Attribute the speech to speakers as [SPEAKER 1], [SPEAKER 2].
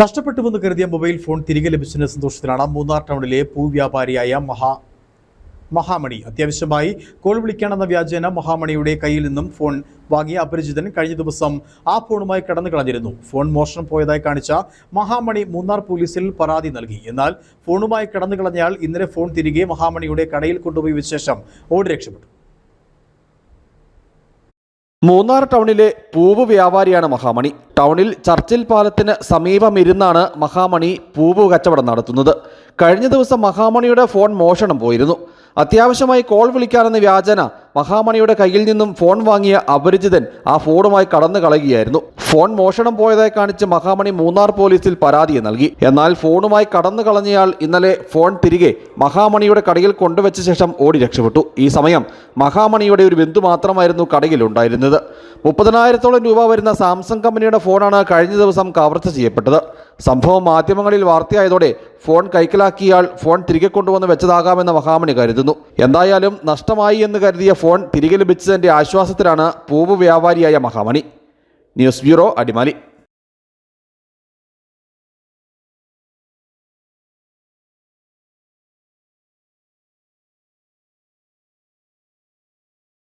[SPEAKER 1] നഷ്ടപ്പെട്ടുവെന്ന് കരുതിയ mobile phone തിരികെ ലഭിച്ചതിന്റെ സന്തോഷത്തിലാണ് മൂന്നാർ ടൗണിലെ പൂവ്യാപാരിയായ മഹാമണി. അത്യാവശ്യമായി കോൾ വിളിക്കാനെന്ന വ്യാജേന മഹാമണിയുടെ കയ്യിൽ നിന്നും ഫോൺ വാങ്ങിയ അപരിചിതൻ കഴിഞ്ഞ ദിവസം ആ ഫോണുമായി കടന്നു കളഞ്ഞിരുന്നു. ഫോൺ മോഷണം പോയതായി കാണിച്ച മഹാമണി മൂന്നാർ പോലീസിൽ പരാതി നൽകി. എന്നാൽ ഫോണുമായി കടന്നു കളഞ്ഞയാൾ ഇന്നലെ ഫോൺ തിരികെ മഹാമണിയുടെ കടയിൽ കൊണ്ടുപോയി വെച്ച ശേഷം ഓടി രക്ഷപ്പെട്ടു.
[SPEAKER 2] മൂന്നാർ ടൗണിലെ പൂവ് വ്യാപാരിയാണ് മഹാമണി. ടൗണിൽ ചർച്ചിൽ പാലത്തിന് സമീപമിരുന്നാണ് മഹാമണി പൂവ് കച്ചവടം നടത്തുന്നത്. കഴിഞ്ഞ ദിവസം മഹാമണിയുടെ ഫോൺ മോഷണം പോയിരുന്നു. അത്യാവശ്യമായി കോൾ വിളിക്കാനെന്ന വ്യാജന മഹാമണിയുടെ കയ്യിൽ നിന്നും ഫോൺ വാങ്ങിയ അപരിചിതൻ ആ ഫോണുമായി കടന്നു കളയുകയായിരുന്നു. ഫോൺ മോഷണം പോയതായി കാണിച്ച് മഹാമണി മൂന്നാർ പോലീസിൽ പരാതി നൽകി. എന്നാൽ ഫോണുമായി കടന്നു കളഞ്ഞയാൾ ഇന്നലെ ഫോൺ തിരികെ മഹാമണിയുടെ കടയിൽ കൊണ്ടുവച്ച ശേഷം ഓടി രക്ഷപ്പെട്ടു. ഈ സമയം മഹാമണിയുടെ ഒരു ബന്ധു മാത്രമായിരുന്നു കടയിലുണ്ടായിരുന്നത്. 30,000-ഓളം രൂപ വരുന്ന സാംസങ് കമ്പനിയുടെ ഫോണാണ് കഴിഞ്ഞ ദിവസം കവർച്ച ചെയ്യപ്പെട്ടത്. സംഭവം മാധ്യമങ്ങളിൽ വാർത്തയായതോടെ ഫോൺ കൈക്കലാക്കിയാൽ ഫോൺ തിരികെ കൊണ്ടുവന്ന് വെച്ചതാകാമെന്ന് മഹാമണി കരുതുന്നു. എന്തായാലും നഷ്ടമായി എന്ന് കരുതിയ ഫോൺ തിരികെ ലഭിച്ചതിൻ്റെ ആശ്വാസത്തിലാണ് പൂവ് വ്യാപാരിയായ മഹാമണി. News bureau, Adimali.